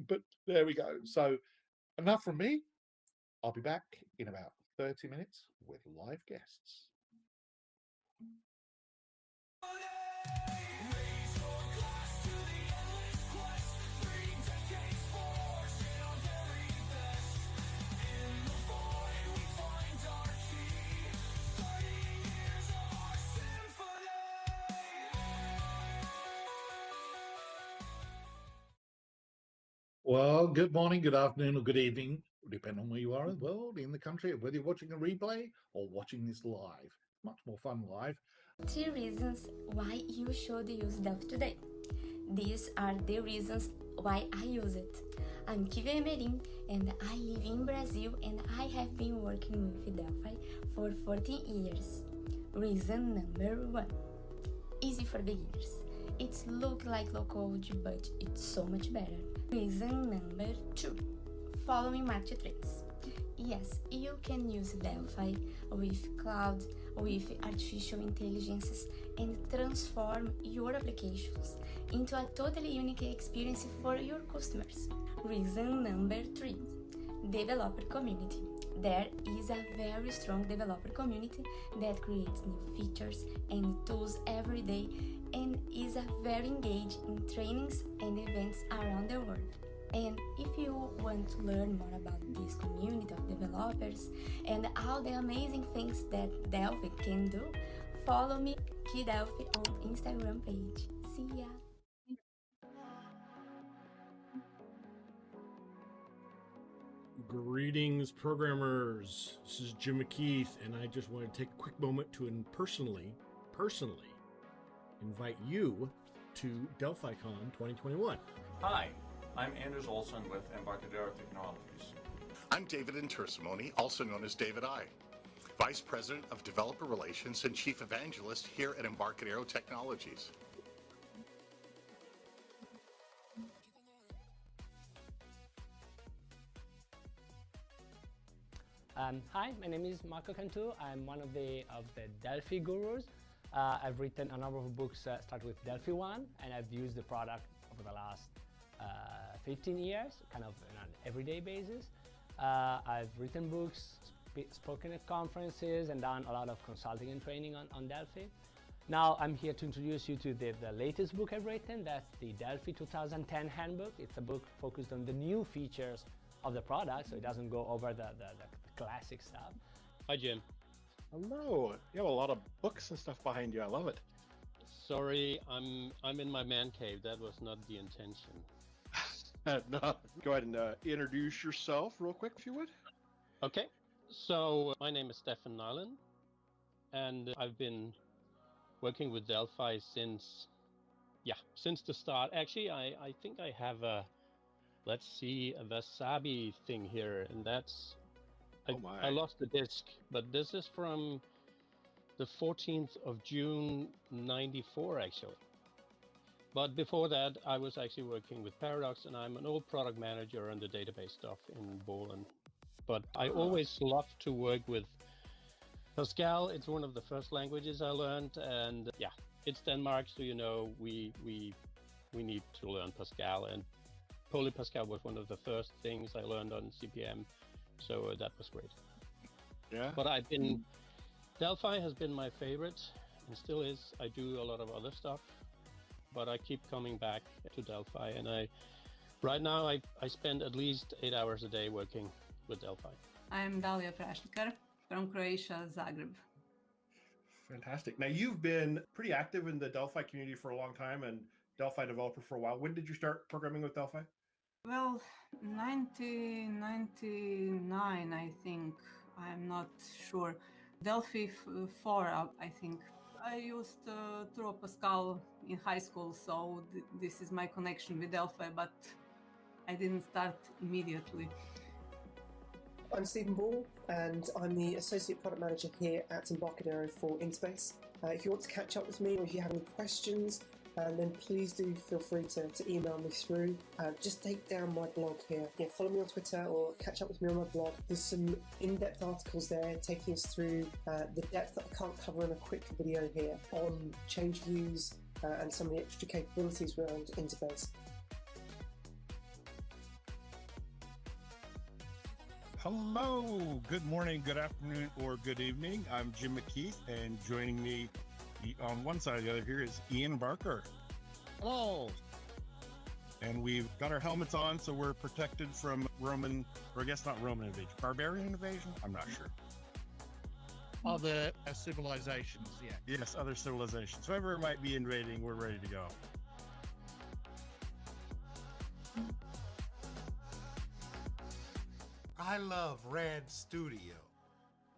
but there we go. So enough from me. I'll be back in about 30 minutes with live guests. Well, good morning, good afternoon, or good evening, depending on where you are in the world, in the country, whether you're watching a replay or watching this live. Much more fun live. 3 reasons why you should use Delphi today. These are the reasons why I use it. I'm Kivia Emerim and I live in Brazil and I have been working with Delphi for 14 years. Reason number 1. Easy for beginners. It looks like low code, but it's so much better. Reason number 2. Following market trends. Yes, you can use Delphi with cloud, with artificial intelligences, and transform your applications into a totally unique experience for your customers. Reason number 3. Developer community. There is a very strong developer community that creates new features and tools every day and is very engaged in trainings and events around the world. And if you want to learn more about this community of developers and all the amazing things that Delphi can do, follow me, Delphi, on Instagram page. See ya! Greetings, programmers. This is Jim McKeith, and I just want to take a quick moment to personally invite you to DelphiCon 2021. Hi, I'm Anders Olsen with Embarcadero Technologies. I'm David Intersimony, also known as David I, Vice President of Developer Relations and Chief Evangelist here at Embarcadero Technologies. Hi, my name is Marco Cantu. I'm one of the Delphi gurus. I've written a number of books start with Delphi 1, and I've used the product over the last 15 years, kind of on an everyday basis. I've written books, spoken at conferences, and done a lot of consulting and training on Delphi. Now I'm here to introduce you to the latest book I've written. That's the Delphi 2010 Handbook. It's a book focused on the new features of the product, so it doesn't go over the classic stuff. Hi, Jim. Hello. You have a lot of books and stuff behind you. I love it. Sorry, I'm in my man cave. That was not the intention. No. Go ahead and introduce yourself real quick, if you would. Okay. So my name is Stefan Nyland, and I've been working with Delphi since the start. Actually, I think I have a wasabi thing here, and that's I lost the disc, but this is from the 14th of June 94 actually. But before that, I was actually working with Paradox, and I'm an old product manager on the database stuff in Poland. But I always loved to work with Pascal. It's one of the first languages I learned, and it's Denmark, so we need to learn Pascal, and Poly Pascal was one of the first things I learned on CPM, so that was great. Yeah. But Delphi has been my favorite, and still is. I do a lot of other stuff, but I keep coming back to Delphi, and right now I spend at least 8 hours a day working with Delphi. I'm Dalia Prašnikar from Croatia, Zagreb. Fantastic. Now, you've been pretty active in the Delphi community for a long time and Delphi developer for a while. When did you start programming with Delphi? Well, 1999, I think. I'm not sure. Delphi 4, I think. I used Turbo Pascal in high school, so this is my connection with Delphi, but I didn't start immediately. I'm Stephen Ball, and I'm the Associate Product Manager here at Embarcadero for Interbase. If you want to catch up with me, or if you have any questions, then please do feel free to email me through. Just take down my blog here. Follow me on Twitter or catch up with me on my blog. There's some in-depth articles there taking us through the depth that I can't cover in a quick video here on change views and some of the extra capabilities around Interbase. Hello, good morning, good afternoon, or good evening. I'm Jim McKeith, and joining me on one side or the other here is Ian Barker. Hello. And we've got our helmets on, so we're protected from Roman, or I guess not Roman invasion, barbarian invasion? I'm not sure. Other civilizations, yeah. Yes, other civilizations. Whoever it might be invading, we're ready to go. I love Rad Studio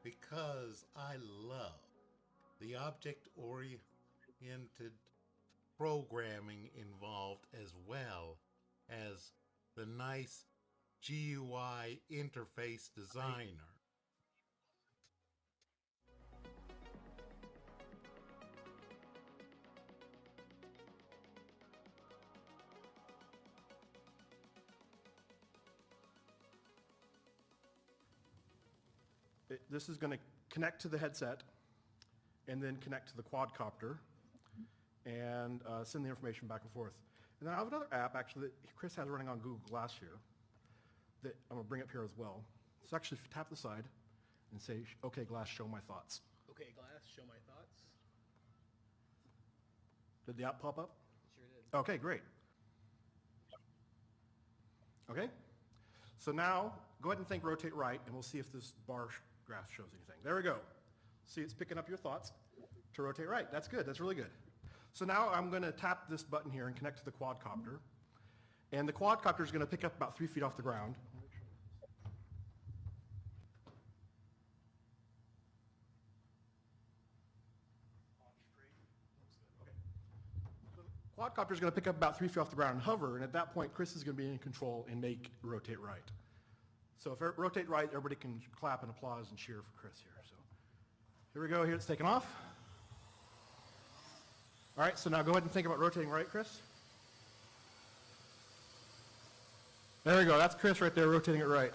because I love the object-oriented programming involved, as well as the nice GUI interface designer. This is going to connect to the headset and then connect to the quadcopter and send the information back and forth. And then I have another app actually that Chris has running on Google Glass here that I'm going to bring up here as well. So actually tap the side and say, okay, Glass, show my thoughts. Okay, Glass, show my thoughts. Did the app pop up? Sure did. Okay, great. Okay, so now go ahead and think rotate right, and we'll see if this bar graph shows anything. There we go. See, it's picking up your thoughts to rotate right. That's good. That's really good. So now I'm going to tap this button here and connect to the quadcopter. And the quadcopter is going to pick up about 3 feet off the ground. Quadcopter is going to pick up about 3 feet off the ground and hover, and at that point, Chris is going to be in control and make rotate right. So if rotate right, everybody can clap and applause and cheer for Chris here. So here we go. Here it's taken off. All right, so now go ahead and think about rotating right, Chris. There we go. That's Chris right there rotating it right.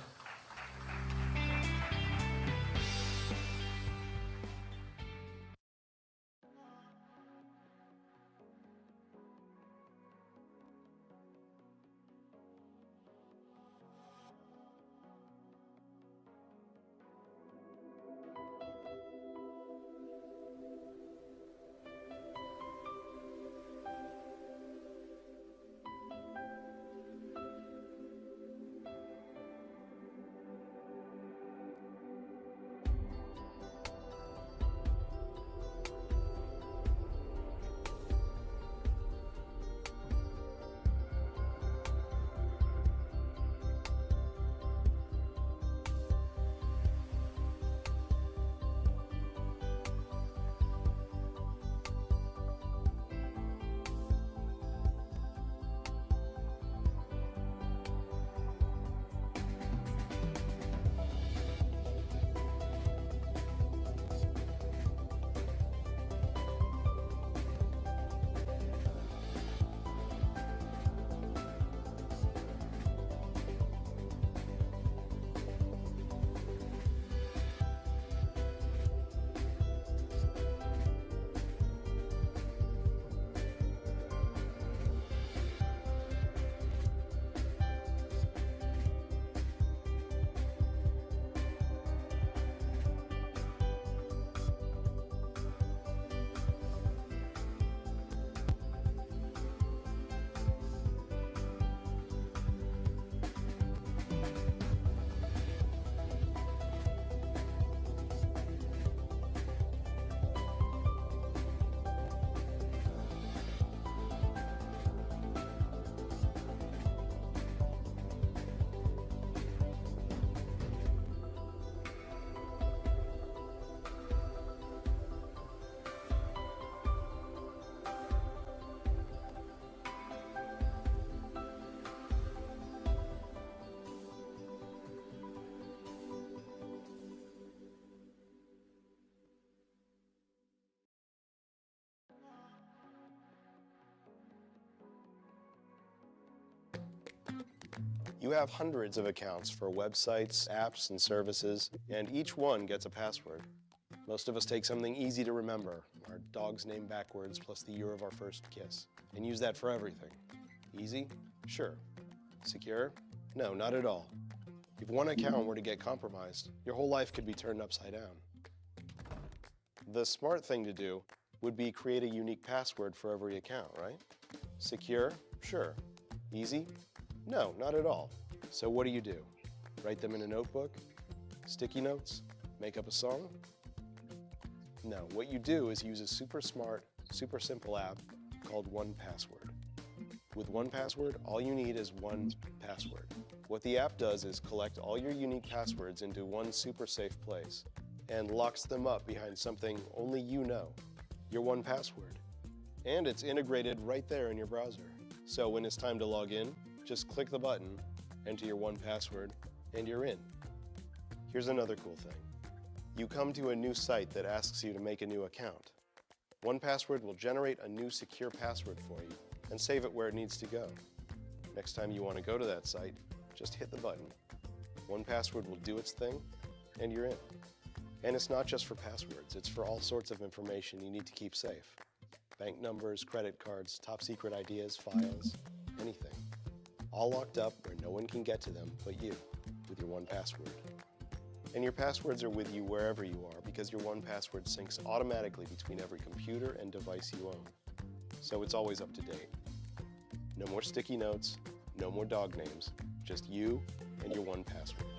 You have hundreds of accounts for websites, apps, and services, and each one gets a password. Most of us take something easy to remember, our dog's name backwards plus the year of our first kiss, and use that for everything. Easy? Sure. Secure? No, not at all. If one account were to get compromised, your whole life could be turned upside down. The smart thing to do would be create a unique password for every account, right? Secure? Sure. Easy? No, not at all. So what do? Write them in a notebook? Sticky notes? Make up a song? No, what you do is use a super smart, super simple app called 1Password. With 1Password, all you need is one password. What the app does is collect all your unique passwords into one super safe place and locks them up behind something only you know, your 1Password. And it's integrated right there in your browser. So when it's time to log in, just click the button, enter your 1Password, and you're in. Here's another cool thing. You come to a new site that asks you to make a new account. 1Password will generate a new secure password for you and save it where it needs to go. Next time you want to go to that site, just hit the button. 1Password will do its thing, and you're in. And it's not just for passwords, it's for all sorts of information you need to keep safe. Bank numbers, credit cards, top secret ideas, files, anything. All locked up where no one can get to them but you, with your 1Password. And your passwords are with you wherever you are because your 1Password syncs automatically between every computer and device you own. So it's always up to date. No more sticky notes, no more dog names, just you and your 1Password.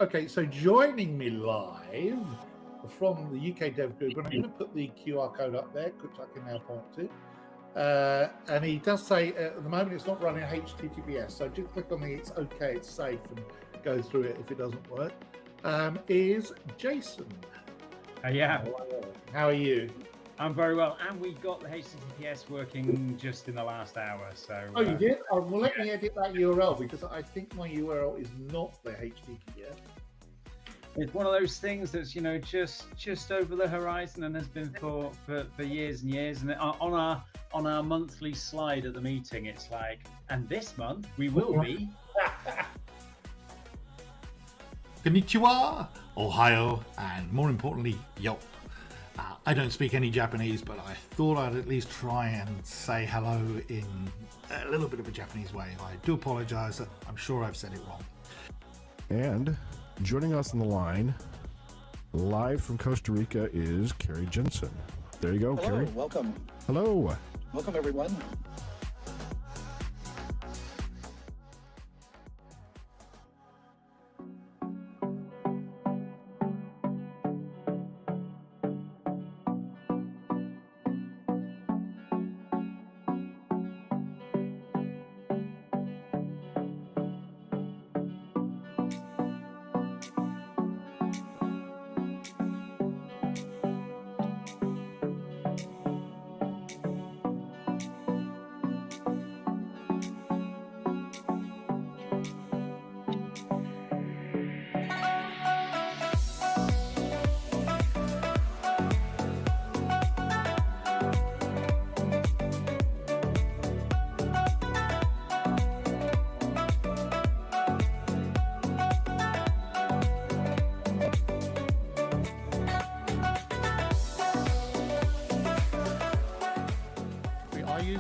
Okay, so joining me live from the UK Dev Group, and I'm going to put the QR code up there, which I can now point to. And he does say at the moment it's not running HTTPS, so just click on the it's okay, it's safe, and go through it if it doesn't work. Is Jason. Yeah. How are you? I'm very well, and we got the HTTPS working just in the last hour. So. Oh, you did? Oh, well, let me edit that URL because I think my URL is not the HTTPS. It's one of those things that's just over the horizon and has been for years and years. And on our monthly slide at the meeting, it's like, and this month we will be. Konnichiwa, Ohio, and more importantly, yo. I don't speak any Japanese, but I thought I'd at least try and say hello in a little bit of a Japanese way. I do apologize. I'm sure I've said it wrong. And joining us on the line, live from Costa Rica, is Carrie Jensen. There you go, Hello, Carrie. welcome. Hello. Welcome, everyone.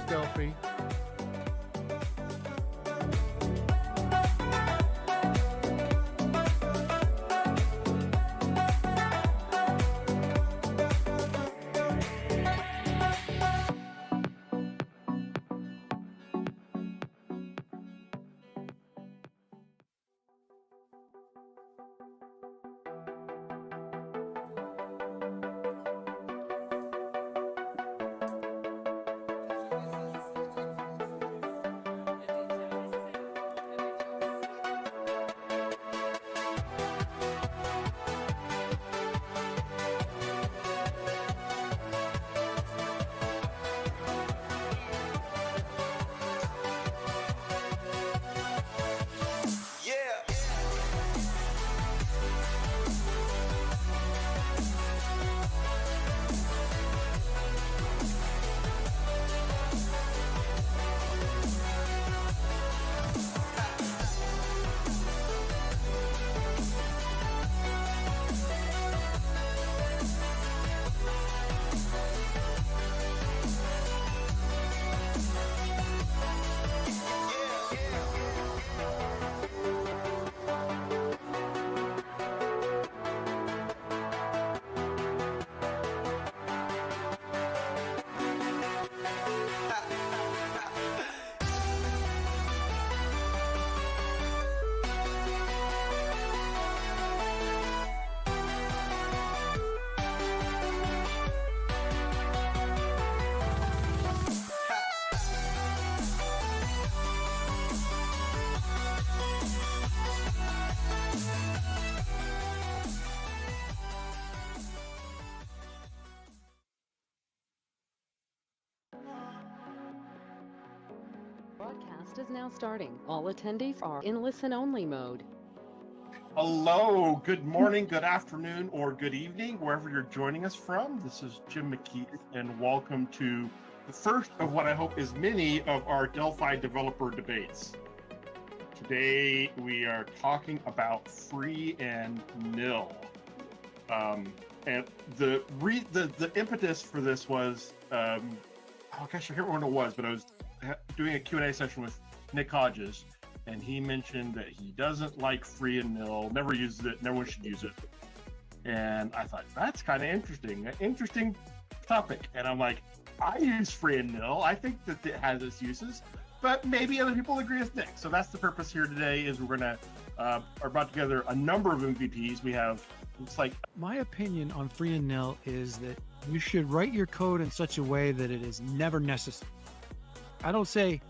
Delphi. Broadcast is now starting. All attendees are in listen-only mode. Hello, good morning, good afternoon, or good evening, wherever you're joining us from. This is Jim McKeith, and welcome to the first of what I hope is many of our Delphi developer debates. Today, we are talking about free and nil. And the impetus for this was, oh gosh, I can't remember when it was, but I was doing a Q&A session with Nick Hodges, and he mentioned that he doesn't like free and nil, never uses it, no one should use it. And I thought, that's kind of interesting, an interesting topic. And I'm like, I use free and nil. I think that it has its uses, but maybe other people agree with Nick. So that's the purpose here today, is we're going to are brought together a number of MVPs. We have, it's like... My opinion on free and nil is that you should write your code in such a way that it is never necessary. I don't say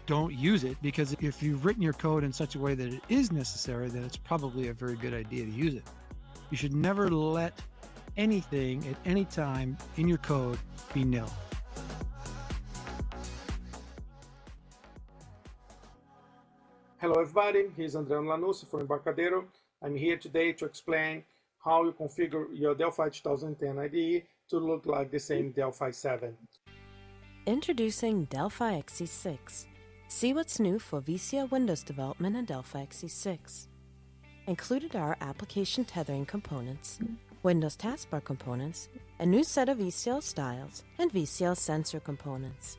don't use it, because if you've written your code in such a way that it is necessary, then it's probably a very good idea to use it. You should never let anything at any time in your code be nil. Hello everybody, here's André Lanucci from Embarcadero. I'm here today to explain how you configure your Delphi 2010 IDE to look like the same Delphi 7. Introducing Delphi XE6. See what's new for VCL Windows development in Delphi XE6. Included are application tethering components, Windows taskbar components, a new set of VCL styles, and VCL sensor components.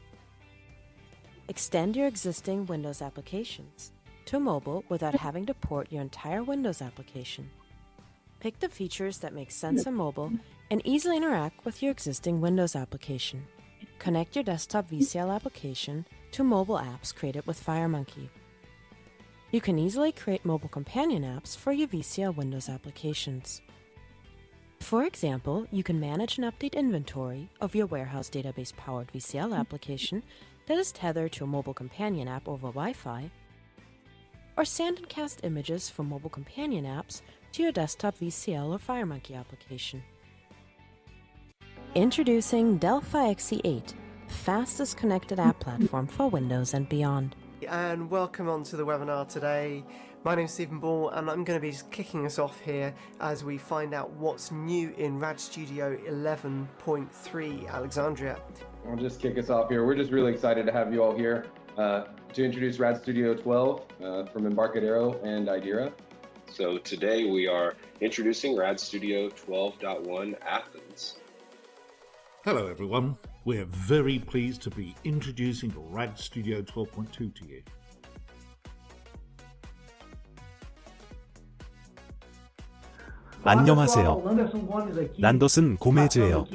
Extend your existing Windows applications to mobile without having to port your entire Windows application. Pick the features that make sense on mobile and easily interact with your existing Windows application. Connect your desktop VCL application to mobile apps created with FireMonkey. You can easily create mobile companion apps for your VCL Windows applications. For example, you can manage and update inventory of your warehouse database-powered VCL application that is tethered to a mobile companion app over Wi-Fi, or send and cast images from mobile companion apps to your desktop VCL or FireMonkey application. Introducing Delphi XE8, fastest connected app platform for Windows and beyond. And welcome on to the webinar today. My name's Stephen Ball, and I'm going to be just kicking us off here as we find out what's new in Rad Studio 11.3 Alexandria. I'll just kick us off here. We're just really excited to have you all here to introduce Rad Studio 12 from Embarcadero and Idera. So today we are introducing Rad Studio 12.1 Athens. Hello everyone, we're very pleased to be introducing Rad Studio 12.2 to you. 안녕하세요. 란더슨 고메즈예요.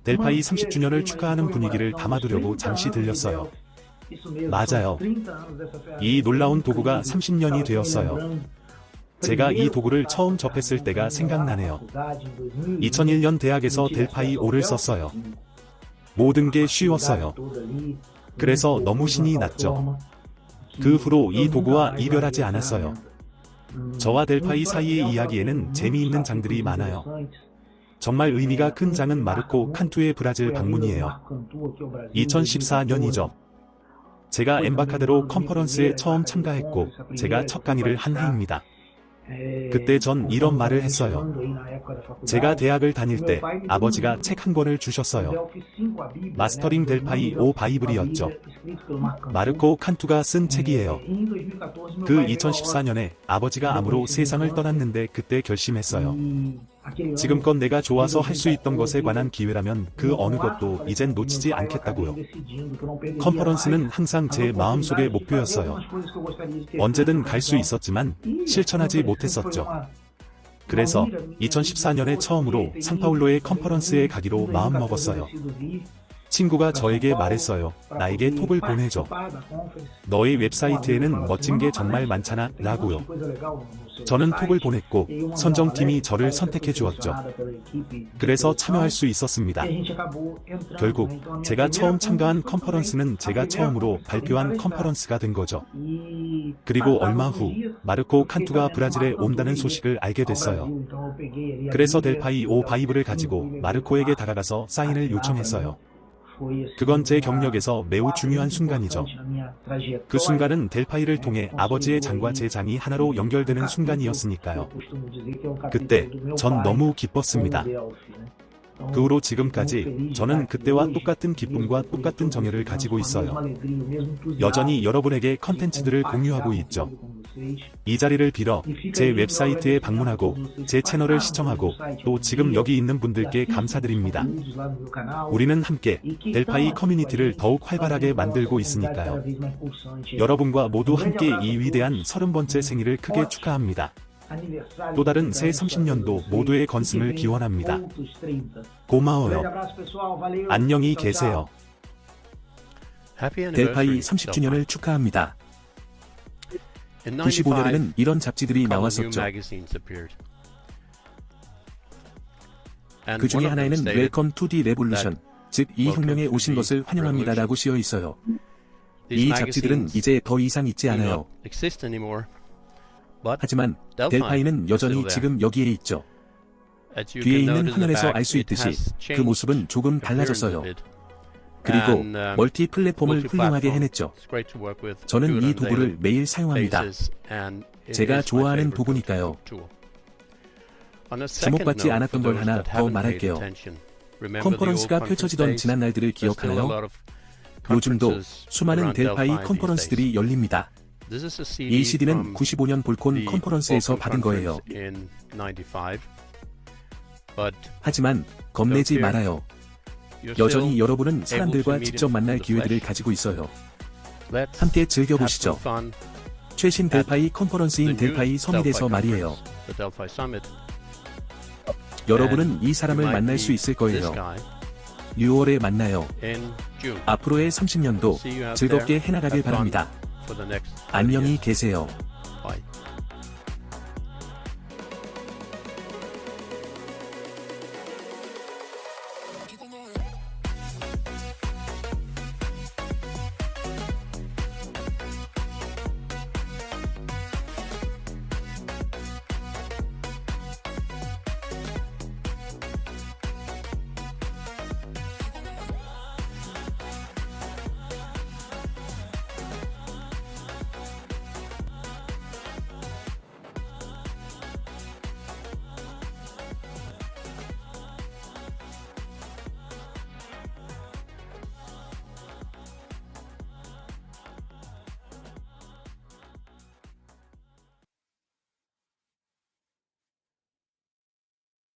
델파이 30주년을 축하하는 분위기를 담아두려고 잠시 들렸어요. 맞아요. 이 놀라운 도구가 30년이 되었어요. 제가 이 도구를 처음 접했을 때가 생각나네요. 2001년 대학에서 델파이 5를 썼어요. 모든 게 쉬웠어요. 그래서 너무 신이 났죠. 그 후로 이 도구와 이별하지 않았어요. 저와 델파이 사이의 이야기에는 재미있는 장들이 많아요. 정말 의미가 큰 장은 마르코 칸투의 브라질 방문이에요. 2014년이죠. 제가 엠바카데로 컨퍼런스에 처음 참가했고 제가 첫 강의를 한 해입니다. 그때 전 이런 말을 했어요. 제가 대학을 다닐 때 아버지가 책 한 권을 주셨어요. 마스터링 델파이 5 바이블이었죠. 마르코 칸투가 쓴 책이에요. 그 2014년에 아버지가 암으로 세상을 떠났는데 그때 결심했어요. 지금껏 내가 좋아서 할 수 있던 것에 관한 기회라면 그 어느 것도 이젠 놓치지 않겠다고요. 컨퍼런스는 항상 제 마음속의 목표였어요. 언제든 갈 수 있었지만 실천하지 못했었죠. 그래서 2014년에 처음으로 상파울로의 컨퍼런스에 가기로 마음먹었어요. 친구가 저에게 말했어요. 나에게 톡을 보내줘. 너의 웹사이트에는 멋진 게 정말 많잖아 라고요. 저는 톡을 보냈고 선정팀이 저를 선택해 주었죠. 그래서 참여할 수 있었습니다. 결국 제가 처음 참가한 컨퍼런스는 제가 처음으로 발표한 컨퍼런스가 된 거죠. 그리고 얼마 후 마르코 칸투가 브라질에 온다는 소식을 알게 됐어요. 그래서 델파이 5 바이블을 가지고 마르코에게 다가가서 사인을 요청했어요. 그건 제 경력에서 매우 중요한 순간이죠. 그 순간은 델파이를 통해 아버지의 장과 제 장이 하나로 연결되는 순간이었으니까요. 그때 전 너무 기뻤습니다. 그 후로 지금까지 저는 그때와 똑같은 기쁨과 똑같은 정열을 가지고 있어요. 여전히 여러분에게 컨텐츠들을 공유하고 있죠. 이 자리를 빌어 제 웹사이트에 방문하고 제 채널을 시청하고 또 지금 여기 있는 분들께 감사드립니다. 우리는 함께 델파이 커뮤니티를 더욱 활발하게 만들고 있으니까요. 여러분과 모두 함께 이 위대한 30번째 생일을 크게 축하합니다. 또 다른 새 30년도 모두의 건승을 기원합니다. 고마워요. 안녕히 계세요. 델파이 30주년을 축하합니다. 95년에는 이런 잡지들이 나왔었죠. 그 중에 하나에는 Welcome to the Revolution, 즉 이 혁명에 오신 것을 환영합니다라고 쓰여 있어요. 이 잡지들은 이제 더 이상 있지 않아요. 하지만 델파이는 여전히 지금 여기에 있죠. 뒤에 있는 화면에서 알 수 있듯이 그 모습은 조금 달라졌어요. 그리고 멀티 플랫폼을 훌륭하게 해냈죠. 저는 이 도구를 매일 사용합니다. 제가 좋아하는 도구니까요. 주목받지 않았던 걸 하나 더 말할게요. 컨퍼런스가 펼쳐지던 지난 날들을 기억하나요? 요즘도 수많은 델파이 컨퍼런스들이 열립니다. 이 CD는 95년 볼콘 컨퍼런스에서 받은 거예요. 하지만 겁내지 말아요. 여전히 여러분은 사람들과 직접 만날 기회들을 가지고 있어요. 함께 즐겨보시죠. 최신 델파이 컨퍼런스인 델파이 서밋에서 말이에요. 여러분은 이 사람을 만날 수 있을 거예요. 6월에 만나요. 앞으로의 30년도 즐겁게 해나가길 바랍니다. 안녕히 계세요.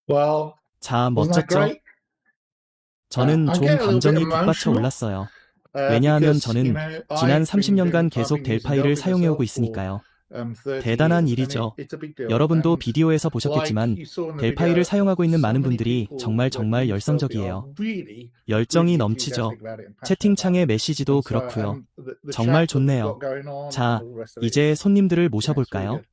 Well, 자, wasn't that 멋졌죠? great? 저는 I 좀 get a little 감정이 bit 북받쳐 emotional, 올랐어요. 왜냐하면 because, 저는 지난 30년간 계속 델파이를 사용해오고 있으니까요. 30 대단한 years, 일이죠. and it's a big deal. 여러분도 And 비디오에서 보셨겠지만 like you saw in the 델파이를 video, 사용하고 있는 많은 so many 분들이 people 정말 that use 열성적이에요. Delphi are really, 열정이 really 넘치죠. enthusiastic about it and passionate 채팅창의 about it. 메시지도 And so, 그렇고요. the 정말 chat that we've 좋네요. got going on and 자, all the rest of it 이제 is 손님들을 really 모셔볼까요? good.